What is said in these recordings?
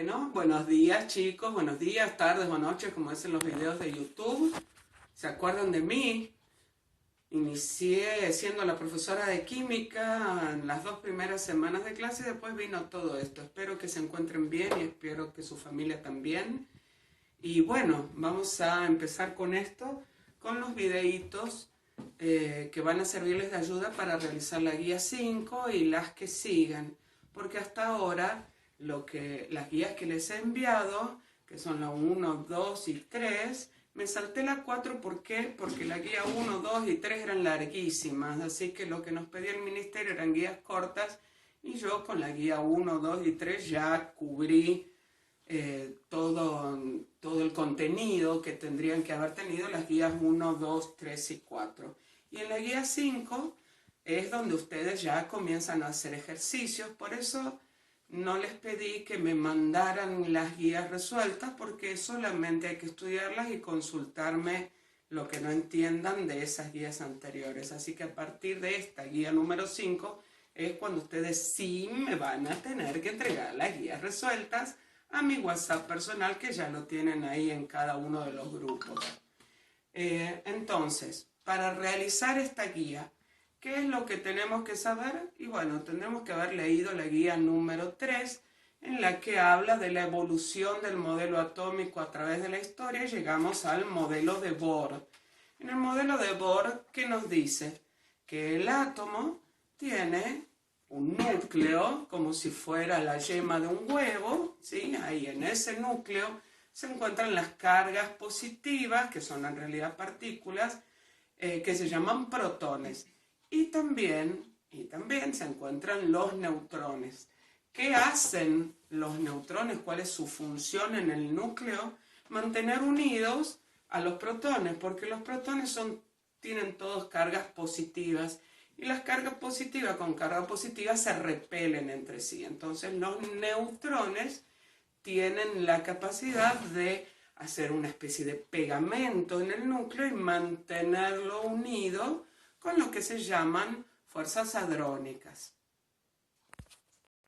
Bueno, buenos días chicos, buenos días, tardes o noches, como dicen los videos de YouTube. ¿Se acuerdan de mí? Inicié siendo la profesora de química en las 2 primeras semanas de clase y después vino todo esto. Espero que se encuentren bien y espero que su familia también. Y bueno, vamos a empezar con esto, con los videitos que van a servirles de ayuda para realizar la guía 5 y las que sigan. Porque hasta ahora las guías que les he enviado, que son la 1, 2 y 3, me salté la 4, ¿por qué? Porque la guía 1, 2 y 3 eran larguísimas, así que lo que nos pedía el ministerio eran guías cortas y yo con la guía 1, 2 y 3 ya cubrí todo el contenido que tendrían que haber tenido las guías 1, 2, 3 y 4. Y en la guía 5 es donde ustedes ya comienzan a hacer ejercicios, por eso no les pedí que me mandaran las guías resueltas porque solamente hay que estudiarlas y consultarme lo que no entiendan de esas guías anteriores. Así que a partir de esta guía número 5 es cuando ustedes sí me van a tener que entregar las guías resueltas a mi WhatsApp personal, que ya lo tienen ahí en cada uno de los grupos. Entonces, para realizar esta guía, ¿qué es lo que tenemos que saber? Y bueno, tendremos que haber leído la guía número 3, en la que habla de la evolución del modelo atómico a través de la historia y llegamos al modelo de Bohr. En el modelo de Bohr, ¿qué nos dice? Que el átomo tiene un núcleo, como si fuera la yema de un huevo, ¿sí? Ahí en ese núcleo se encuentran las cargas positivas, que son en realidad partículas, que se llaman protones. Y también se encuentran los neutrones. ¿Qué hacen los neutrones? ¿Cuál es su función en el núcleo? Mantener unidos a los protones, porque los protones tienen todos cargas positivas y las cargas positivas con carga positiva se repelen entre sí. Entonces los neutrones tienen la capacidad de hacer una especie de pegamento en el núcleo y mantenerlo unido con lo que se llaman fuerzas hadrónicas.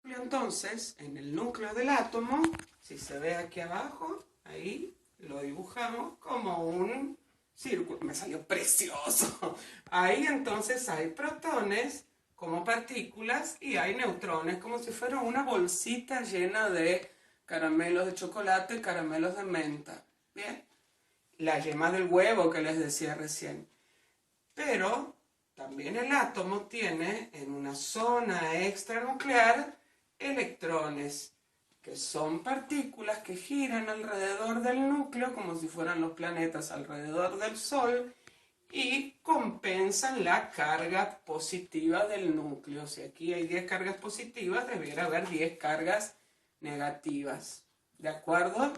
Entonces, en el núcleo del átomo, si se ve aquí abajo, ahí lo dibujamos como un círculo. Me salió precioso. Ahí entonces hay protones como partículas y hay neutrones como si fuera una bolsita llena de caramelos de chocolate y caramelos de menta. ¿Bien? La yema del huevo que les decía recién. Pero también el átomo tiene en una zona extranuclear electrones, que son partículas que giran alrededor del núcleo como si fueran los planetas alrededor del Sol y compensan la carga positiva del núcleo. Si aquí hay 10 cargas positivas, debiera haber 10 cargas negativas. ¿De acuerdo?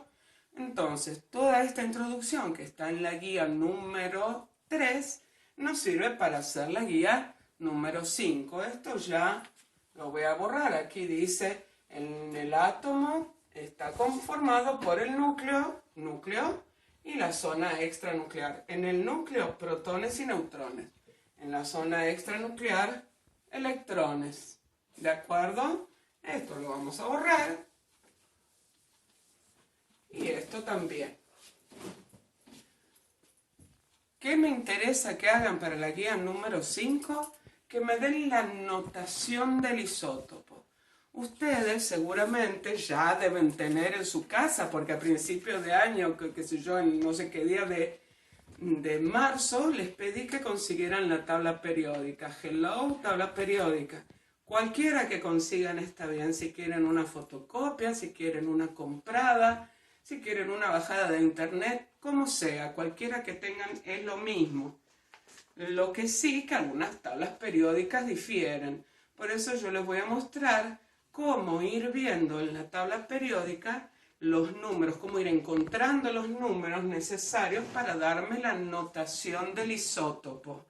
Entonces, toda esta introducción que está en la guía número 3 nos sirve para hacer la guía número 5. Esto ya lo voy a borrar. Aquí dice, en el átomo está conformado por el núcleo y la zona extranuclear. En el núcleo, protones y neutrones. En la zona extranuclear, electrones. ¿De acuerdo? Esto lo vamos a borrar. Y esto también. ¿Qué me interesa que hagan para la guía número 5? Que me den la notación del isótopo. Ustedes seguramente ya deben tener en su casa, porque a principios de año, qué sé yo, en no sé qué día de marzo, les pedí que consiguieran la tabla periódica. Hello, tabla periódica. Cualquiera que consigan está bien, si quieren una fotocopia, si quieren una comprada, si quieren una bajada de internet, como sea, cualquiera que tengan es lo mismo. Lo que sí, que algunas tablas periódicas difieren. Por eso yo les voy a mostrar cómo ir viendo en la tabla periódica los números, cómo ir encontrando los números necesarios para darme la notación del isótopo.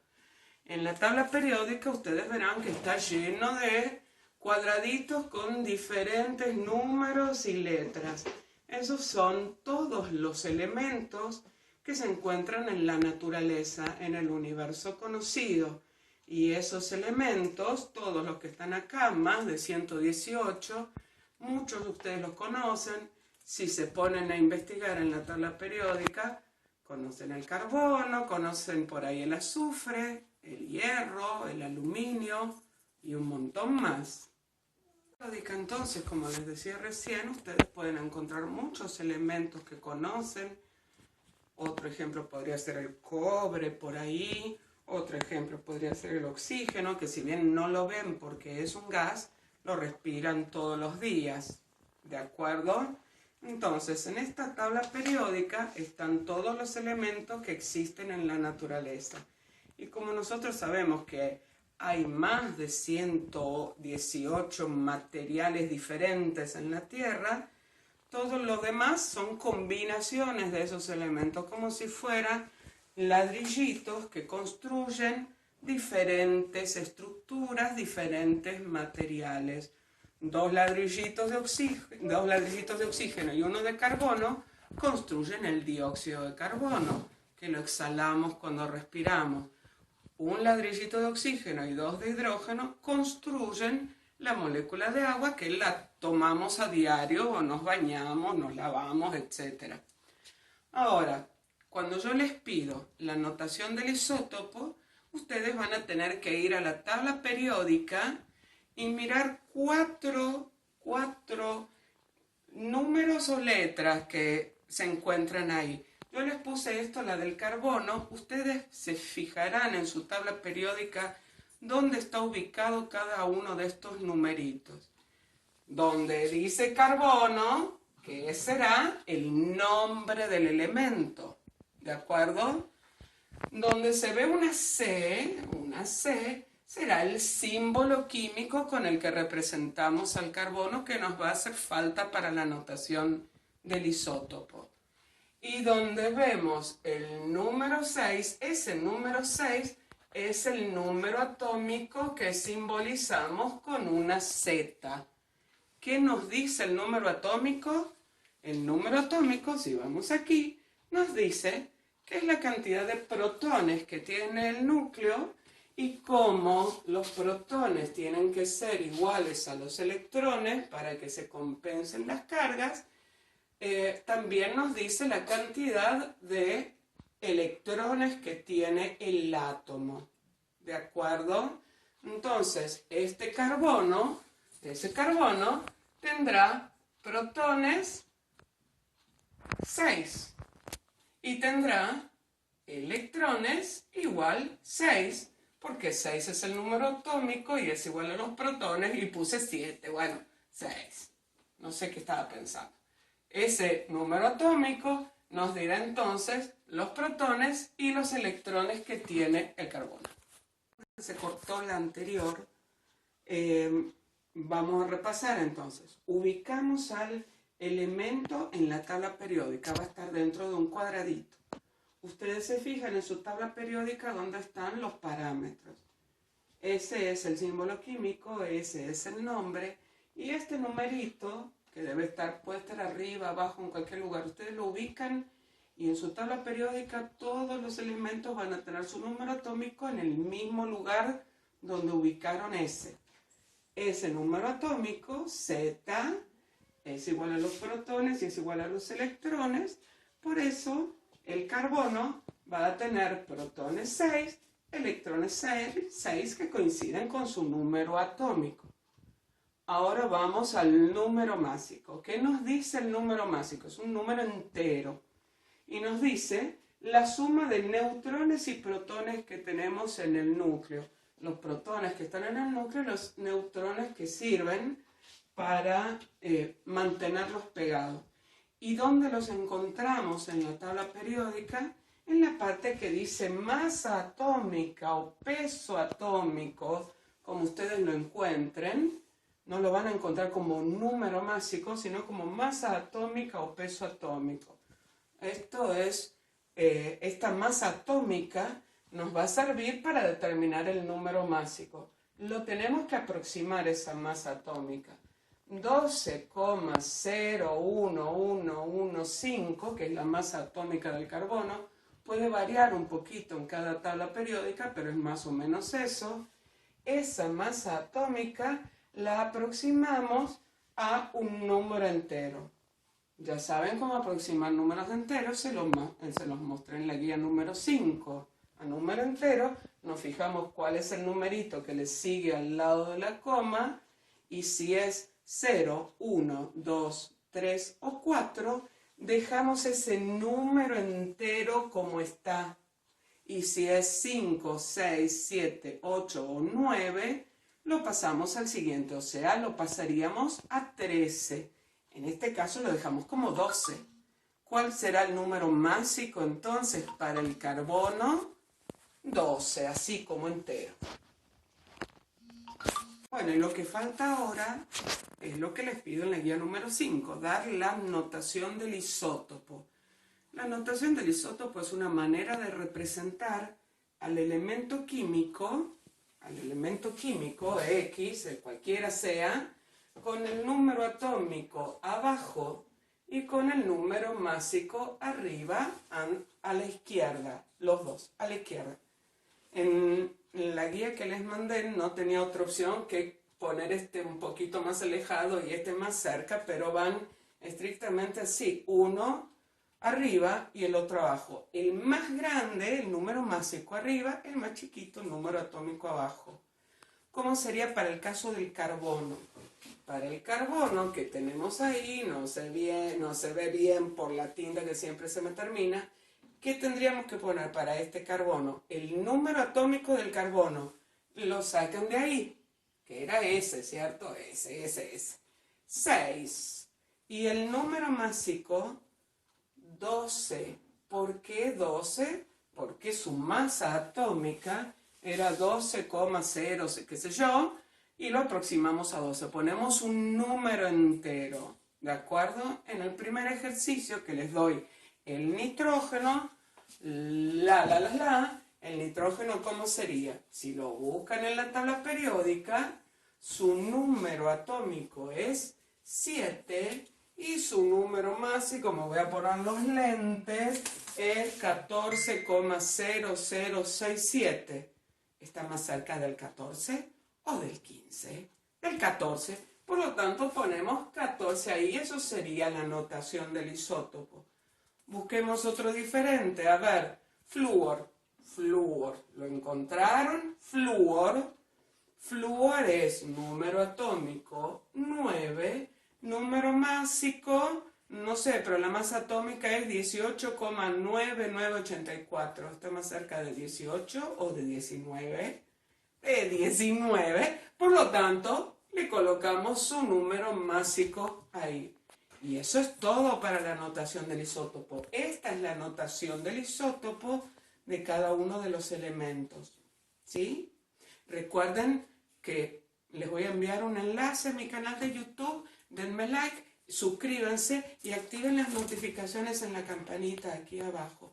En la tabla periódica ustedes verán que está lleno de cuadraditos con diferentes números y letras. Esos son todos los elementos que se encuentran en la naturaleza, en el universo conocido. Y esos elementos, todos los que están acá, más de 118, muchos de ustedes los conocen, si se ponen a investigar en la tabla periódica, conocen el carbono, conocen por ahí el azufre, el hierro, el aluminio y un montón más. Entonces, como les decía recién, ustedes pueden encontrar muchos elementos que conocen. Otro ejemplo podría ser el cobre por ahí. Otro ejemplo podría ser el oxígeno, que si bien no lo ven porque es un gas, lo respiran todos los días. ¿De acuerdo? Entonces, en esta tabla periódica están todos los elementos que existen en la naturaleza. Y como nosotros sabemos que hay más de 118 materiales diferentes en la Tierra, todos los demás son combinaciones de esos elementos, como si fueran ladrillitos que construyen diferentes estructuras, diferentes materiales. Dos ladrillitos de oxígeno y uno de carbono construyen el dióxido de carbono, que lo exhalamos cuando respiramos. Un ladrillito de oxígeno y dos de hidrógeno construyen la molécula de agua que la tomamos a diario o nos bañamos, nos lavamos, etc. Ahora, cuando yo les pido la notación del isótopo, ustedes van a tener que ir a la tabla periódica y mirar cuatro números o letras que se encuentran ahí. Yo les puse esto, la del carbono. Ustedes se fijarán en su tabla periódica dónde está ubicado cada uno de estos numeritos. Donde dice carbono, ¿qué será? El nombre del elemento. ¿De acuerdo? Donde se ve una C será el símbolo químico con el que representamos al carbono que nos va a hacer falta para la notación del isótopo. Y donde vemos el número 6, ese número 6 es el número atómico que simbolizamos con una Z. ¿Qué nos dice el número atómico? El número atómico, si vamos aquí, nos dice que es la cantidad de protones que tiene el núcleo y cómo los protones tienen que ser iguales a los electrones para que se compensen las cargas. También nos dice la cantidad de electrones que tiene el átomo. ¿De acuerdo? Entonces, ese carbono tendrá protones 6 y tendrá electrones igual 6, porque 6 es el número atómico y es igual a los protones y puse 7, bueno, 6. No sé qué estaba pensando. Ese número atómico nos dirá entonces los protones y los electrones que tiene el carbono. Se cortó la anterior. Vamos a repasar entonces. Ubicamos al elemento en la tabla periódica. Va a estar dentro de un cuadradito. Ustedes se fijan en su tabla periódica dónde están los parámetros. Ese es el símbolo químico, ese es el nombre. Y este numerito, que puede estar arriba, abajo, en cualquier lugar, ustedes lo ubican y en su tabla periódica todos los elementos van a tener su número atómico en el mismo lugar donde ubicaron ese. Ese número atómico, Z, es igual a los protones y es igual a los electrones. Por eso el carbono va a tener protones 6, electrones 6 que coinciden con su número atómico. Ahora vamos al número másico. ¿Qué nos dice el número másico? Es un número entero. Y nos dice la suma de neutrones y protones que tenemos en el núcleo. Los protones que están en el núcleo y los neutrones que sirven para mantenerlos pegados. ¿Y dónde los encontramos en la tabla periódica? En la parte que dice masa atómica o peso atómico, como ustedes lo encuentren. No lo van a encontrar como un número másico, sino como masa atómica o peso atómico. Esta masa atómica nos va a servir para determinar el número másico. Lo tenemos que aproximar esa masa atómica. 12,01115, que es la masa atómica del carbono, puede variar un poquito en cada tabla periódica, pero es más o menos eso. Esa masa atómica la aproximamos a un número entero. Ya saben cómo aproximar números enteros, se los mostré en la guía número 5. A número entero nos fijamos cuál es el numerito que le sigue al lado de la coma y si es 0, 1, 2, 3 o 4, dejamos ese número entero como está. Y si es 5, 6, 7, 8 o 9, lo pasamos al siguiente, o sea, lo pasaríamos a 13. En este caso lo dejamos como 12. ¿Cuál será el número másico entonces para el carbono? 12, así como entero. Bueno, y lo que falta ahora es lo que les pido en la guía número 5, dar la notación del isótopo. La notación del isótopo es una manera de representar al elemento químico X, el cualquiera sea, con el número atómico abajo y con el número másico arriba a la izquierda, los dos, a la izquierda. En la guía que les mandé no tenía otra opción que poner este un poquito más alejado y este más cerca, pero van estrictamente así, uno arriba y el otro abajo. El más grande, el número másico arriba, el más chiquito, el número atómico abajo. ¿Cómo sería para el caso del carbono? Para el carbono que tenemos ahí, no se ve bien por la tinta que siempre se me termina. ¿Qué tendríamos que poner para este carbono? El número atómico del carbono. Lo sacan de ahí, que era ese, ¿cierto? Ese. 6. Y el número másico, 12. ¿Por qué 12? Porque su masa atómica era 12,0, qué sé yo, y lo aproximamos a 12. Ponemos un número entero, ¿de acuerdo? En el primer ejercicio que les doy el nitrógeno, el nitrógeno, ¿cómo sería? Si lo buscan en la tabla periódica, su número atómico es 7 y su número másico, me voy a poner los lentes, es 14,0067. ¿Está más cerca del 14 o del 15? Del 14. Por lo tanto, ponemos 14 ahí. Eso sería la notación del isótopo. Busquemos otro diferente. A ver, flúor. Flúor. ¿Lo encontraron? Flúor. Flúor es número atómico 9. Número másico, no sé, pero la masa atómica es 18,9984. ¿Está más cerca de 18 o de 19? De 19. Por lo tanto, le colocamos su número másico ahí. Y eso es todo para la notación del isótopo. Esta es la notación del isótopo de cada uno de los elementos. ¿Sí? Recuerden que les voy a enviar un enlace a mi canal de YouTube. Denme like, suscríbanse y activen las notificaciones en la campanita aquí abajo.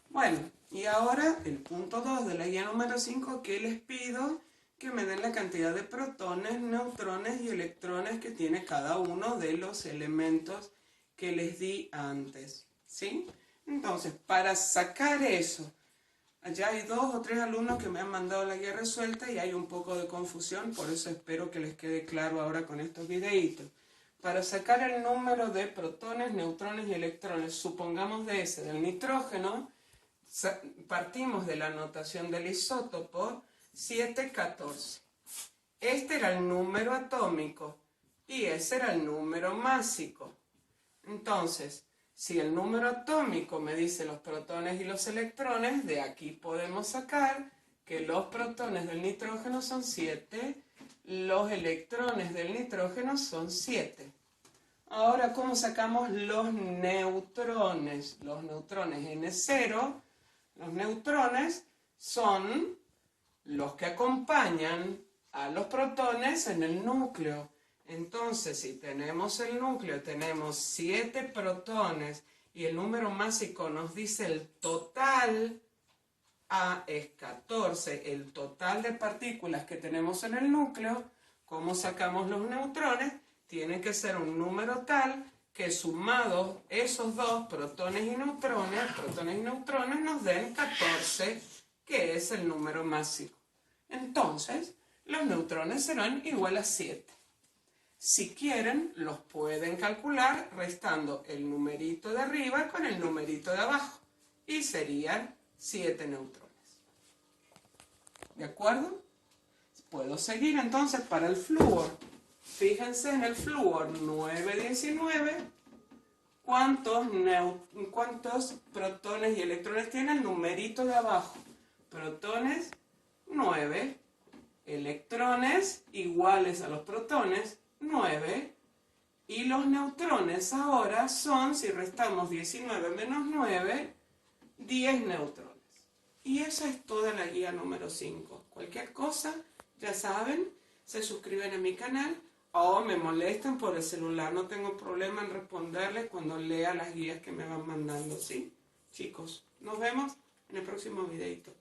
Bueno, y ahora el punto 2 de la guía número 5, que les pido que me den la cantidad de protones, neutrones y electrones que tiene cada uno de los elementos que les di antes, ¿sí? Entonces, para sacar eso, allá hay 2 o 3 alumnos que me han mandado la guía resuelta y hay un poco de confusión, por eso espero que les quede claro ahora con estos videitos. Para sacar el número de protones, neutrones y electrones, supongamos de ese, del nitrógeno, partimos de la notación del isótopo 714. Este era el número atómico y ese era el número másico. Entonces, si el número atómico me dice los protones y los electrones, de aquí podemos sacar que los protones del nitrógeno son 7, los electrones del nitrógeno son 7. Ahora, ¿cómo sacamos los neutrones? Los neutrones N0, los neutrones son los que acompañan a los protones en el núcleo. Entonces, si tenemos el núcleo, tenemos 7 protones y el número másico nos dice el total, A es 14, el total de partículas que tenemos en el núcleo. ¿Cómo sacamos los neutrones? Tiene que ser un número tal que sumados esos dos, protones y neutrones nos den 14, que es el número másico. Entonces, los neutrones serán igual a 7. Si quieren, los pueden calcular restando el numerito de arriba con el numerito de abajo. Y serían 7 neutrones. ¿De acuerdo? Puedo seguir entonces para el flúor. Fíjense en el flúor 919. ¿Cuántos protones y electrones tiene el numerito de abajo? Protones 9. Electrones iguales a los protones 9. Y los neutrones ahora son, si restamos 19 menos 9, 10 neutrones. Y esa es toda la guía número 5. Cualquier cosa, ya saben, se suscriben a mi canal o me molestan por el celular. No tengo problema en responderles cuando lea las guías que me van mandando, ¿sí? Chicos, nos vemos en el próximo videito.